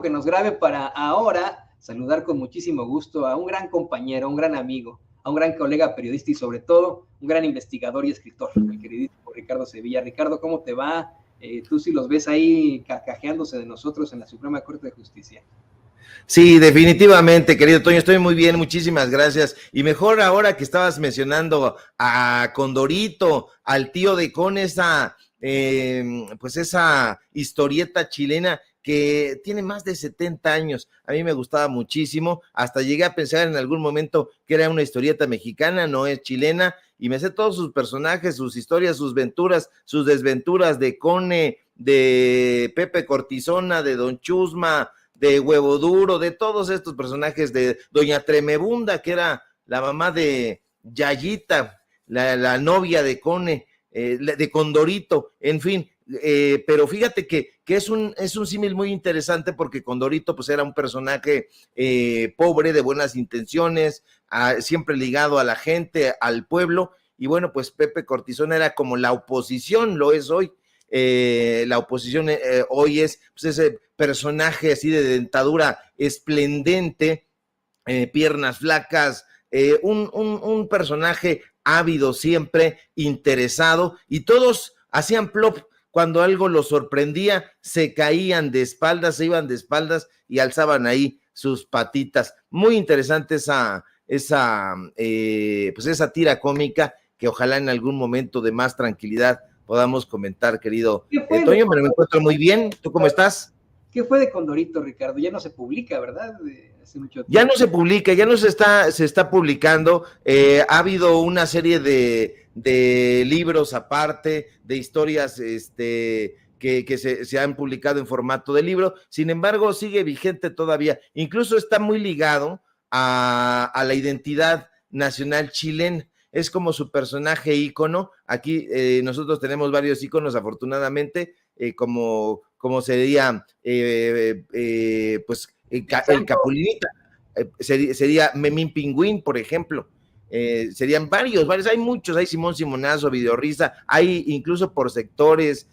que nos grabe para ahora saludar con muchísimo gusto a un gran compañero, un gran amigo, a un gran colega periodista y sobre todo un gran investigador y escritor, el queridísimo Ricardo Sevilla. Ricardo, ¿cómo te va? Tú sí los ves ahí carcajeándose de nosotros en la Suprema Corte de Justicia. Sí, definitivamente, querido Toño, estoy muy bien, muchísimas gracias. Y mejor ahora que estabas mencionando a Condorito, al tío de Con, pues esa historieta chilena que tiene más de 70 años. A mí me gustaba muchísimo, hasta llegué a pensar en algún momento que era una historieta mexicana, no es chilena, y me sé todos sus personajes, sus historias, sus venturas, sus desventuras de Cone, de Pepe Cortisona, de Don Chusma, de Huevo Duro, de todos estos personajes, de Doña Tremebunda, que era la mamá de Yayita, la novia de Cone, de Condorito, en fin, pero fíjate que es un símil muy interesante porque Condorito pues era un personaje pobre, de buenas intenciones, siempre ligado a la gente, al pueblo, y bueno, pues Pepe Cortisona era como la oposición, lo es hoy. La oposición hoy es pues, ese personaje así de dentadura esplendente, piernas flacas, un personaje ávido siempre, interesado, y todos hacían plop cuando algo los sorprendía, se caían de espaldas, se iban de espaldas y alzaban ahí sus patitas. Muy interesante pues esa tira cómica que ojalá en algún momento de más tranquilidad podamos comentar, querido Toño, pero me encuentro muy bien. ¿Tú cómo estás? ¿Qué fue de Condorito, Ricardo? Ya no se publica, ¿verdad? Hace mucho tiempo. Ya no se publica, ya no se está publicando. Ha habido una serie de libros aparte, de historias que se han publicado en formato de libro. Sin embargo, sigue vigente todavía. Incluso está muy ligado a la identidad nacional chilena. Es como su personaje ícono. Aquí nosotros tenemos varios íconos, afortunadamente, como sería pues el Capulinita. Sería Memín Pingüín, por ejemplo. Serían varios, hay muchos, hay Simón Simonazo, Videorrisa, hay incluso por sectores,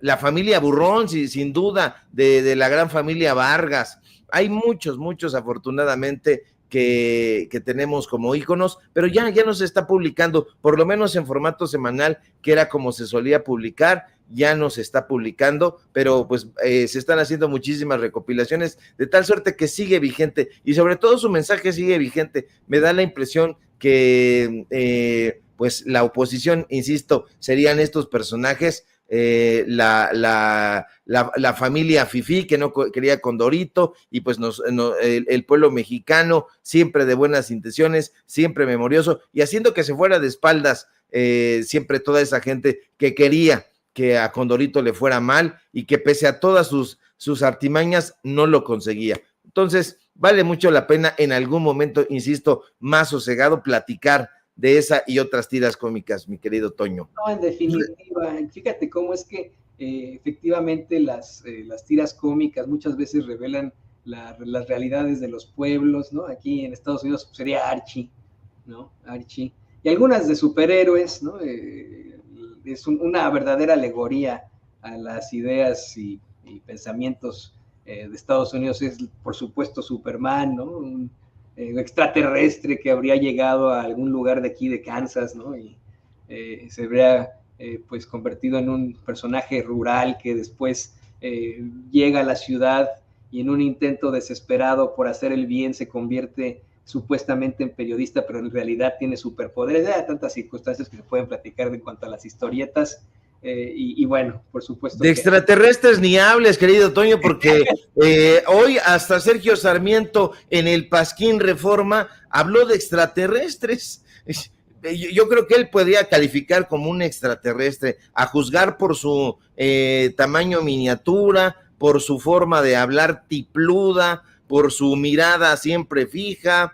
la familia Burrón, sin duda, de la gran familia Vargas. Hay muchos, afortunadamente, que tenemos como íconos, pero ya no se está publicando, por lo menos en formato semanal, que era como se solía publicar, ya no se está publicando, pero pues se están haciendo muchísimas recopilaciones, de tal suerte que sigue vigente, y sobre todo su mensaje sigue vigente. Me da la impresión que pues la oposición, insisto, serían estos personajes, la familia Fifí, que no quería Condorito, y pues el pueblo mexicano, siempre de buenas intenciones, siempre memorioso, y haciendo que se fuera de espaldas siempre toda esa gente que quería que a Condorito le fuera mal, y que pese a todas sus artimañas no lo conseguía. Entonces, vale mucho la pena en algún momento, insisto, más sosegado, platicar de esa y otras tiras cómicas, mi querido Toño. No, en definitiva, fíjate cómo es que efectivamente las tiras cómicas muchas veces revelan las realidades de los pueblos, ¿no? Aquí en Estados Unidos sería Archie, ¿no? Archie. Y algunas de superhéroes, ¿no? Es una verdadera alegoría a las ideas y pensamientos de Estados Unidos. Es, por supuesto, Superman, ¿no? Un extraterrestre que habría llegado a algún lugar de aquí de Kansas, ¿no? Y se habría pues convertido en un personaje rural que después llega a la ciudad y en un intento desesperado por hacer el bien se convierte supuestamente en periodista, pero en realidad tiene superpoderes. Hay tantas circunstancias que se pueden platicar en cuanto a las historietas. Y bueno, por supuesto. De extraterrestres ni hables, querido Toño, porque hoy hasta Sergio Sarmiento en el Pasquín Reforma habló de extraterrestres. Yo creo que él podría calificar como un extraterrestre, a juzgar por su tamaño miniatura, por su forma de hablar tipluda, por su mirada siempre fija,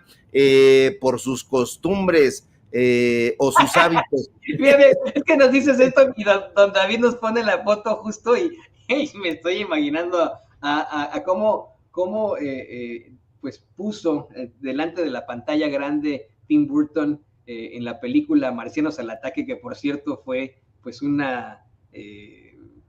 por sus costumbres o sus hábitos. Es que nos dices esto y don David nos pone la foto justo y me estoy imaginando a cómo pues puso delante de la pantalla grande Tim Burton en la película Marcianos al Ataque, que por cierto fue pues una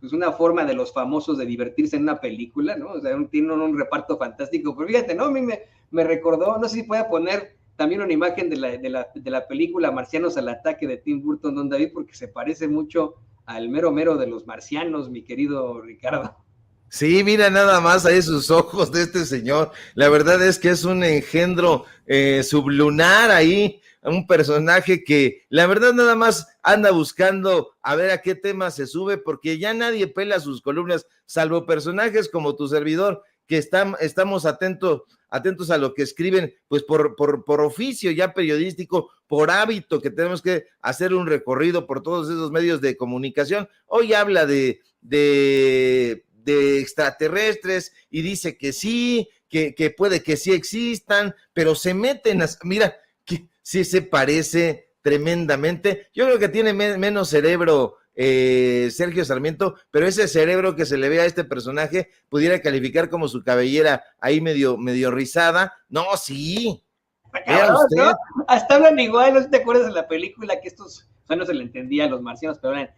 pues una forma de los famosos de divertirse en una película, ¿no? O sea, tienen un reparto fantástico, pero fíjate, ¿no? A mí me recordó, no sé si pueda poner también una imagen de la película Marcianos al Ataque de Tim Burton, don David, porque se parece mucho al mero mero de los marcianos, mi querido Ricardo. Sí, mira nada más a esos ojos de este señor. La verdad es que es un engendro sublunar ahí, un personaje que la verdad nada más anda buscando a ver a qué tema se sube, porque ya nadie pela sus columnas, salvo personajes como tu servidor, que estamos atentos a lo que escriben, pues por oficio ya periodístico, por hábito, que tenemos que hacer un recorrido por todos esos medios de comunicación. Hoy habla de extraterrestres y dice que sí, que puede que sí existan, pero se meten, mira, que sí se parece tremendamente. Yo creo que tiene menos cerebro Sergio Sarmiento, pero ese cerebro que se le ve a este personaje pudiera calificar como su cabellera ahí medio rizada. No, sí. Vea usted. ¿No? Hasta hablan igual, ¿no te acuerdas de la película que estos, o sea, no se le entendía a los marcianos, pero hablan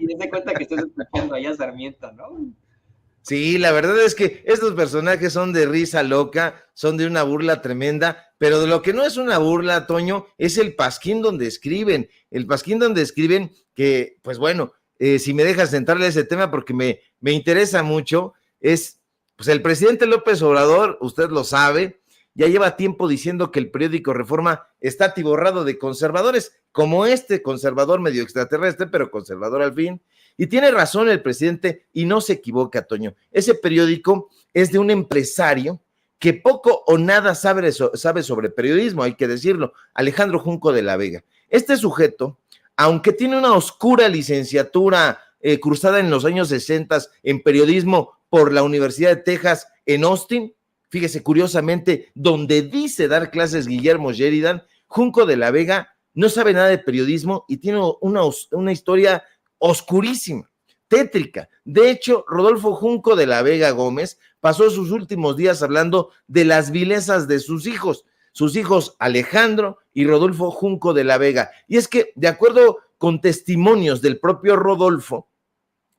y se cuenta que estás escuchando allá Sarmiento, ¿no? Sí, la verdad es que estos personajes son de risa loca, son de una burla tremenda, pero de lo que no es una burla, Toño, es el pasquín donde escriben. El pasquín donde escriben que, pues bueno, si me dejas entrarle a ese tema porque me interesa mucho, es, pues el presidente López Obrador, usted lo sabe, ya lleva tiempo diciendo que el periódico Reforma está atiborrado de conservadores, como este conservador medio extraterrestre, pero conservador al fin. Y tiene razón el presidente y no se equivoca, Toño. Ese periódico es de un empresario que poco o nada sabe sobre periodismo, hay que decirlo, Alejandro Junco de la Vega. Este sujeto, aunque tiene una oscura licenciatura cursada en los años 60 en periodismo por la Universidad de Texas en Austin, fíjese curiosamente, donde dice dar clases Guillermo Sheridan, Junco de la Vega no sabe nada de periodismo y tiene una historia oscurísima, tétrica. De hecho, Rodolfo Junco de la Vega Gómez pasó sus últimos días hablando de las vilezas de sus hijos Alejandro y Rodolfo Junco de la Vega. Y es que, de acuerdo con testimonios del propio Rodolfo,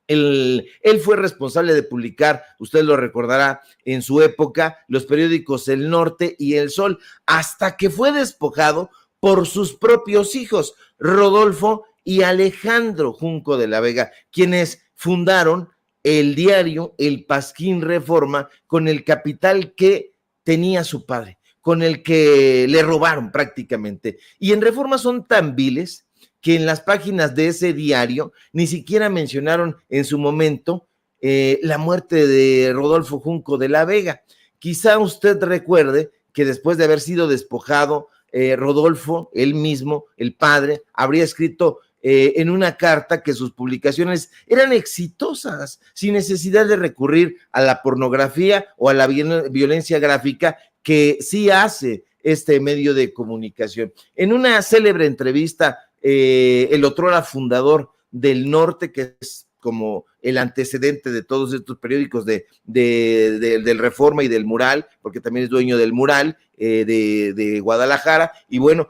él fue responsable de publicar, usted lo recordará, en su época, los periódicos El Norte y El Sol, hasta que fue despojado por sus propios hijos, Rodolfo y Alejandro Junco de la Vega, quienes fundaron el diario El Pasquín Reforma con el capital que tenía su padre, con el que le robaron prácticamente. Y en Reforma son tan viles que en las páginas de ese diario ni siquiera mencionaron en su momento la muerte de Rodolfo Junco de la Vega. Quizá usted recuerde que después de haber sido despojado, Rodolfo, él mismo, el padre, habría escrito en una carta que sus publicaciones eran exitosas, sin necesidad de recurrir a la pornografía o a la violencia gráfica que sí hace este medio de comunicación. En una célebre entrevista, el otrora fundador del Norte, que es como el antecedente de todos estos periódicos del Reforma y del Mural, porque también es dueño del Mural de Guadalajara, y bueno,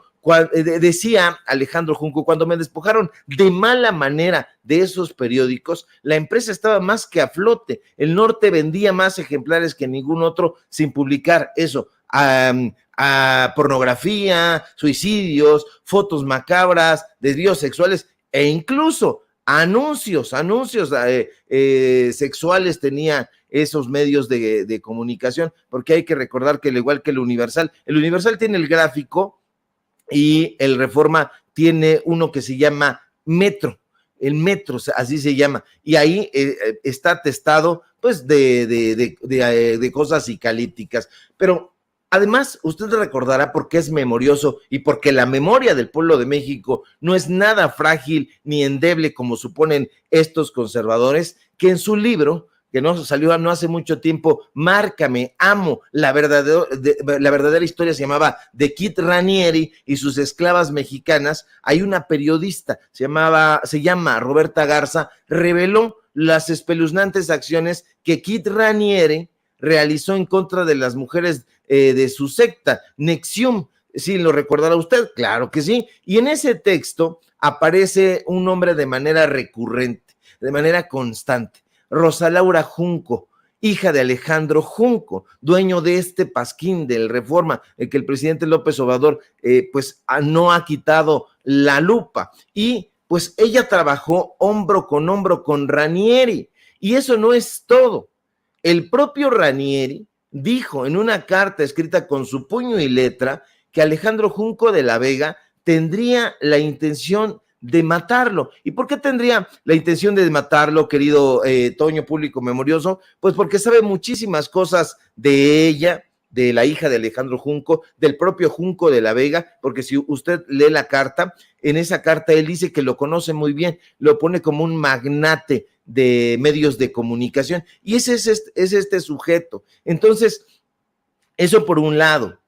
decía Alejandro Junco, cuando me despojaron de mala manera de esos periódicos, la empresa estaba más que a flote, el Norte vendía más ejemplares que ningún otro sin publicar eso, a pornografía, suicidios, fotos macabras, desvíos sexuales e incluso anuncios sexuales tenía esos medios de comunicación, porque hay que recordar que al igual que el Universal tiene el gráfico y el Reforma tiene uno que se llama Metro, el Metro, así se llama, y ahí está atestado pues de cosas psicalípticas, pero además, usted recordará porque es memorioso y porque la memoria del pueblo de México no es nada frágil ni endeble como suponen estos conservadores, que en su libro, que no salió no hace mucho tiempo, Márcame, amo, la verdadera historia se llamaba de Kit Ranieri y sus esclavas mexicanas, hay una periodista, se llama Roberta Garza, reveló las espeluznantes acciones que Kit Ranieri realizó en contra de las mujeres de su secta, NXIVM, Sí, lo recordará usted, claro que sí. Y en ese texto aparece un nombre de manera recurrente, de manera constante. Rosa Laura Junco, hija de Alejandro Junco, dueño de este pasquín del Reforma, el que el presidente López Obrador no ha quitado la lupa. Y pues ella trabajó hombro con Ranieri. Y eso no es todo. El propio Ranieri dijo en una carta escrita con su puño y letra que Alejandro Junco de la Vega tendría la intención de matarlo. ¿Y por qué tendría la intención de matarlo, querido Toño, público memorioso? Pues porque sabe muchísimas cosas de ella, de la hija de Alejandro Junco, del propio Junco de la Vega, porque si usted lee la carta, en esa carta él dice que lo conoce muy bien, lo pone como un magnate de medios de comunicación, y ese es este sujeto. Entonces, eso por un lado.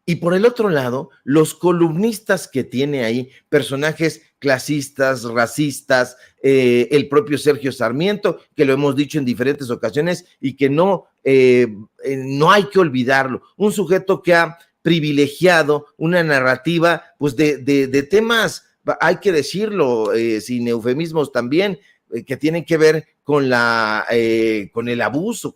Y por el otro lado, los columnistas que tiene ahí, personajes clasistas, racistas, el propio Sergio Sarmiento, que lo hemos dicho en diferentes ocasiones y que no hay que olvidarlo, un sujeto que ha privilegiado una narrativa pues de temas, hay que decirlo, sin eufemismos también, que tienen que ver con con el abuso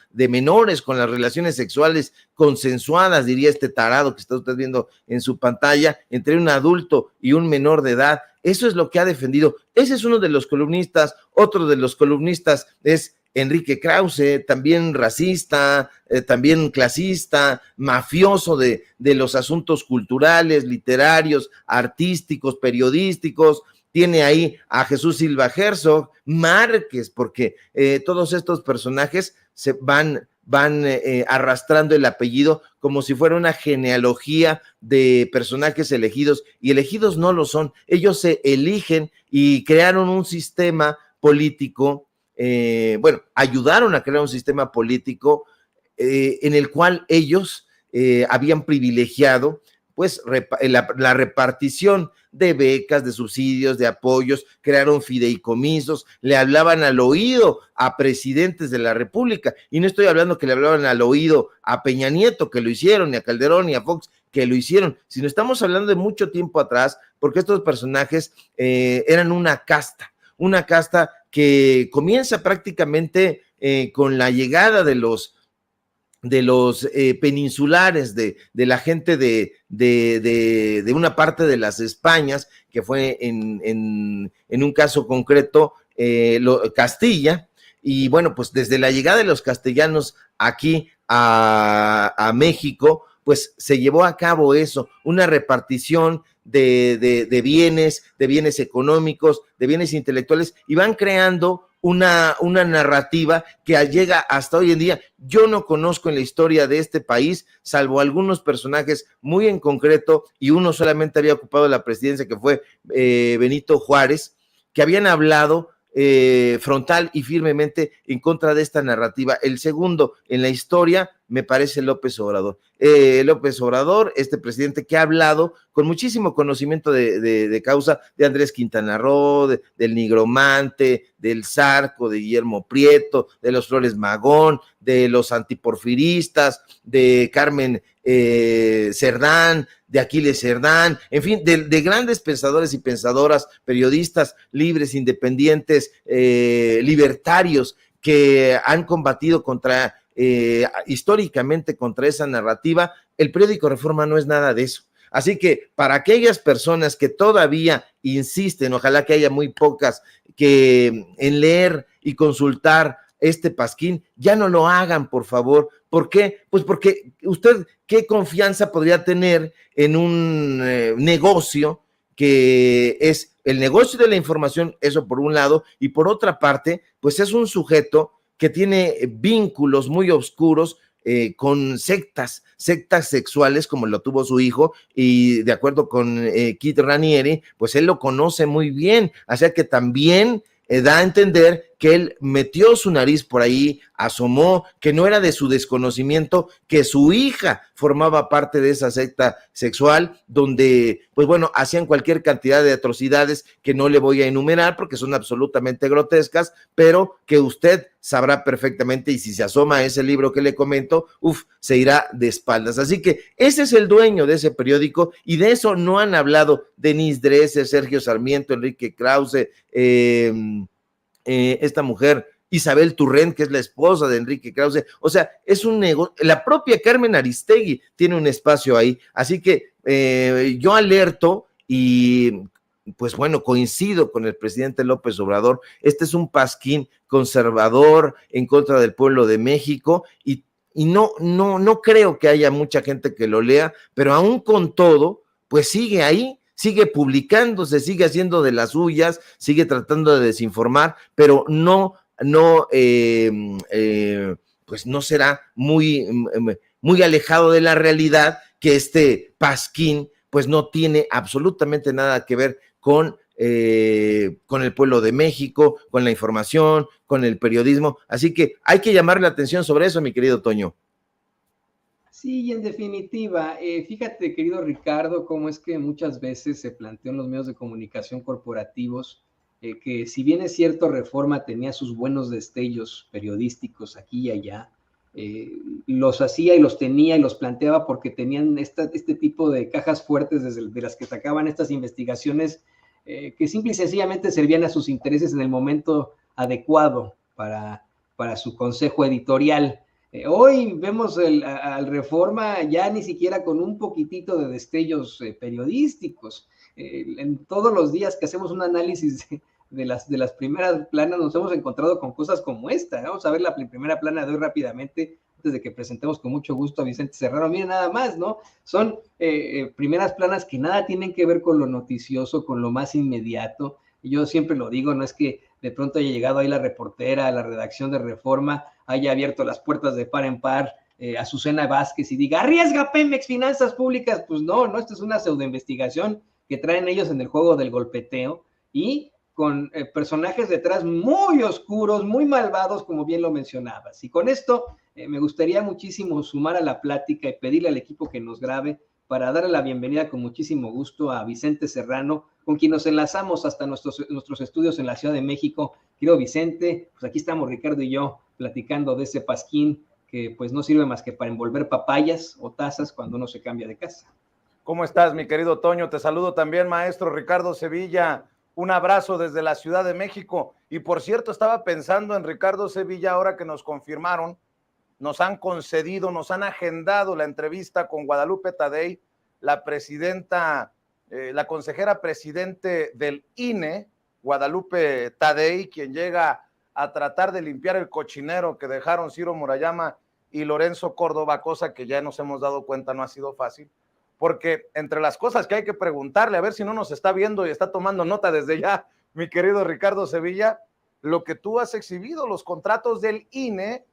de menores, con las relaciones sexuales consensuadas, diría este tarado que está usted viendo en su pantalla, entre un adulto y un menor de edad. Eso es lo que ha defendido. Ese es uno de los columnistas. Otro de los columnistas es Enrique Krause, también racista, también clasista, mafioso de los asuntos culturales, literarios, artísticos, periodísticos. Tiene ahí a Jesús Silva Herzog, Márquez, porque todos estos personajes se van arrastrando el apellido como si fuera una genealogía de personajes elegidos, y elegidos no lo son. Ellos se eligen y crearon un sistema político, ayudaron a crear un sistema político en el cual ellos habían privilegiado pues la repartición de becas, de subsidios, de apoyos, crearon fideicomisos, le hablaban al oído a presidentes de la República, y no estoy hablando que le hablaban al oído a Peña Nieto, que lo hicieron, ni a Calderón, ni a Fox, que lo hicieron, sino estamos hablando de mucho tiempo atrás, porque estos personajes eran una casta que comienza prácticamente con la llegada de los peninsulares, de la gente de una parte de las Españas, que fue en un caso concreto Castilla, y bueno, pues desde la llegada de los castellanos aquí a México, pues se llevó a cabo eso, una repartición de bienes económicos, de bienes intelectuales, y van creando una narrativa que llega hasta hoy en día. Yo no conozco en la historia de este país, salvo algunos personajes muy en concreto, y uno solamente había ocupado la presidencia, que fue Benito Juárez, que habían hablado frontal y firmemente en contra de esta narrativa. El segundo en la historia me parece López Obrador. López Obrador, este presidente que ha hablado con muchísimo conocimiento de causa de Andrés Quintana Roo, del Nigromante, del Zarco, de Guillermo Prieto, de los Flores Magón, de los antiporfiristas, de Carmen Cerdán, de Aquiles Cerdán, en fin, de grandes pensadores y pensadoras, periodistas libres, independientes, libertarios, que han combatido históricamente contra esa narrativa. El periódico Reforma no es nada de eso. Así que para aquellas personas que todavía insisten, ojalá que haya muy pocas, que en leer y consultar este pasquín, ya no lo hagan, por favor. ¿Por qué? Pues porque usted, ¿qué confianza podría tener en un negocio que es el negocio de la información? Eso por un lado, y por otra parte, pues es un sujeto que tiene vínculos muy oscuros con sectas sexuales, como lo tuvo su hijo, y de acuerdo con Kit Ranieri, pues él lo conoce muy bien, o sea que también da a entender que él metió su nariz por ahí, asomó, que no era de su desconocimiento, que su hija formaba parte de esa secta sexual, donde, pues bueno, hacían cualquier cantidad de atrocidades que no le voy a enumerar porque son absolutamente grotescas, pero que usted sabrá perfectamente, y si se asoma a ese libro que le comento, se irá de espaldas. Así que ese es el dueño de ese periódico, y de eso no han hablado Denise Dresser, Sergio Sarmiento, Enrique Krause, esta mujer Isabel Turrent, que es la esposa de Enrique Krause. O sea, es un negocio. La propia Carmen Aristegui tiene un espacio ahí. Así que yo alerto y pues bueno, coincido con el presidente López Obrador. Este es un pasquín conservador en contra del pueblo de México, y no creo que haya mucha gente que lo lea, pero aún con todo, pues sigue ahí, sigue publicándose, sigue haciendo de las suyas, sigue tratando de desinformar, pero pues no será muy alejado de la realidad que este pasquín pues no tiene absolutamente nada que ver con el pueblo de México, con la información, con el periodismo. Así que hay que llamar la atención sobre eso, mi querido Toño. Sí, y en definitiva, fíjate, querido Ricardo, cómo es que muchas veces se planteó en los medios de comunicación corporativos que si bien es cierto, Reforma tenía sus buenos destellos periodísticos aquí y allá, los hacía y los tenía y los planteaba porque tenían este tipo de cajas fuertes de las que sacaban estas investigaciones que simple y sencillamente servían a sus intereses en el momento adecuado para su consejo editorial. Hoy vemos al Reforma ya ni siquiera con un poquitito de destellos periodísticos. En todos los días que hacemos un análisis de las primeras planas nos hemos encontrado con cosas como esta. Vamos a ver la primera plana de hoy rápidamente, antes de que presentemos con mucho gusto a Vicente Serrano. Miren nada más, ¿no? Son primeras planas que nada tienen que ver con lo noticioso, con lo más inmediato. Yo siempre lo digo, no es que de pronto haya llegado ahí la reportera a la redacción de Reforma, haya abierto las puertas de par en par Azucena Vázquez y diga, arriesga Pemex Finanzas Públicas. Pues no, esto es una pseudoinvestigación que traen ellos en el juego del golpeteo y con personajes detrás muy oscuros, muy malvados, como bien lo mencionabas. Y con esto me gustaría muchísimo sumar a la plática y pedirle al equipo que nos grabe para darle la bienvenida con muchísimo gusto a Vicente Serrano, con quien nos enlazamos hasta nuestros estudios en la Ciudad de México. Querido Vicente, pues aquí estamos Ricardo y yo platicando de ese pasquín que pues no sirve más que para envolver papayas o tazas cuando uno se cambia de casa. ¿Cómo estás, mi querido Toño? Te saludo también, maestro Ricardo Sevilla. Un abrazo desde la Ciudad de México. Y por cierto, estaba pensando en Ricardo Sevilla, ahora que nos confirmaron, nos han concedido, nos han agendado la entrevista con Guadalupe Tadei, la presidenta, la consejera presidente del INE, Guadalupe Tadei, quien llega a tratar de limpiar el cochinero que dejaron Ciro Murayama y Lorenzo Córdoba, cosa que ya nos hemos dado cuenta no ha sido fácil, porque entre las cosas que hay que preguntarle, a ver si no nos está viendo y está tomando nota desde ya, mi querido Ricardo Sevilla, lo que tú has exhibido, los contratos del INE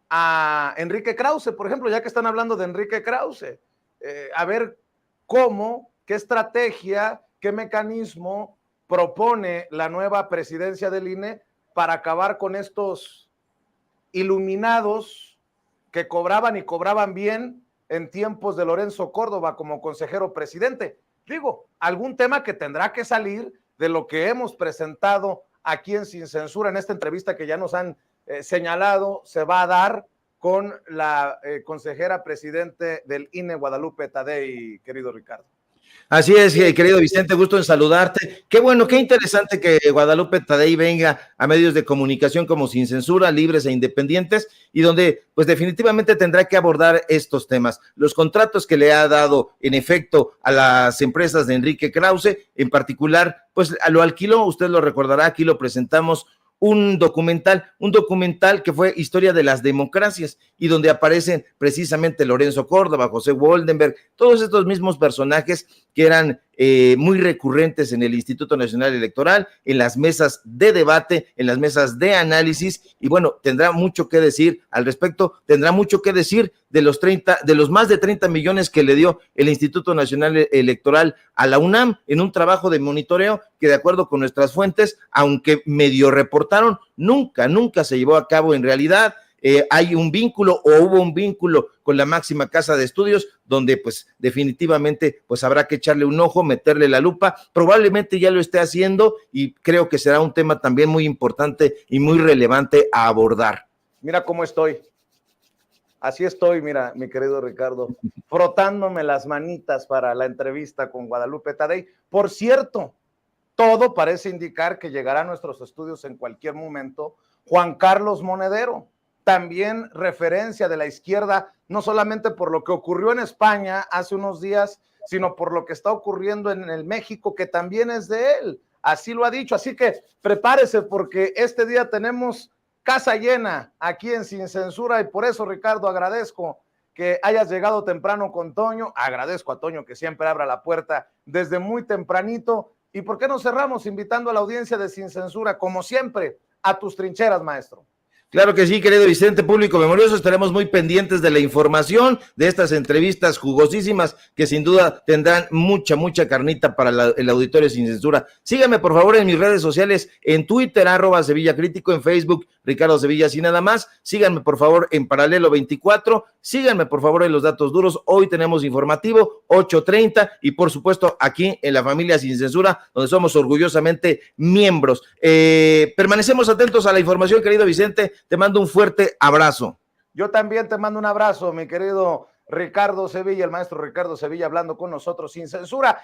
a Enrique Krause, por ejemplo, ya que están hablando de Enrique Krause, a ver cómo, qué estrategia, qué mecanismo propone la nueva presidencia del INE para acabar con estos iluminados que cobraban y cobraban bien en tiempos de Lorenzo Córdoba como consejero presidente. Digo, algún tema que tendrá que salir de lo que hemos presentado aquí en Sin Censura, en esta entrevista que ya nos han señalado, se va a dar con la consejera presidente del INE, Guadalupe Tadei, querido Ricardo. Así es, querido Vicente, gusto en saludarte. Qué bueno, qué interesante que Guadalupe Tadei venga a medios de comunicación como Sin Censura, libres e independientes, y donde pues definitivamente tendrá que abordar estos temas. Los contratos que le ha dado en efecto a las empresas de Enrique Krause, en particular, pues lo alquiló, usted lo recordará, aquí lo presentamos, un documental que fue Historia de las Democracias, y donde aparecen precisamente Lorenzo Córdoba, José Woldenberg, todos estos mismos personajes que eran muy recurrentes en el Instituto Nacional Electoral, en las mesas de debate, en las mesas de análisis, y bueno, tendrá mucho que decir al respecto, tendrá mucho que decir de los más de 30 millones que le dio el Instituto Nacional Electoral a la UNAM en un trabajo de monitoreo que, de acuerdo con nuestras fuentes, aunque medio reportaron, nunca se llevó a cabo en realidad. Hay un vínculo o hubo un vínculo con la máxima casa de estudios donde pues definitivamente pues habrá que echarle un ojo, meterle la lupa, probablemente ya lo esté haciendo y creo que será un tema también muy importante y muy relevante a abordar. Mira cómo estoy, así estoy, mira, mi querido Ricardo, frotándome las manitas para la entrevista con Guadalupe Tadei. Por cierto, todo parece indicar que llegará a nuestros estudios en cualquier momento Juan Carlos Monedero, también referencia de la izquierda, no solamente por lo que ocurrió en España hace unos días, sino por lo que está ocurriendo en el México, que también es de él, así lo ha dicho, así que prepárese porque este día tenemos casa llena aquí en Sin Censura y por eso, Ricardo, agradezco que hayas llegado temprano con Toño, agradezco a Toño que siempre abra la puerta desde muy tempranito, y ¿por qué no cerramos invitando a la audiencia de Sin Censura, como siempre, a tus trincheras, maestro? Claro que sí, querido Vicente, público memorioso, estaremos muy pendientes de la información, de estas entrevistas jugosísimas que sin duda tendrán mucha carnita para el auditorio Sin Censura. Síganme por favor en mis redes sociales, en Twitter, @SevillaCrítico, en Facebook, Ricardo Sevilla, así nada más. Síganme por favor en Paralelo 24, síganme por favor en Los Datos Duros, hoy tenemos informativo, 8:30, y por supuesto aquí en la familia Sin Censura, donde somos orgullosamente miembros. Permanecemos atentos a la información, querido Vicente. Te mando un fuerte abrazo. Yo también te mando un abrazo, mi querido Ricardo Sevilla, el maestro Ricardo Sevilla, hablando con nosotros Sin Censura.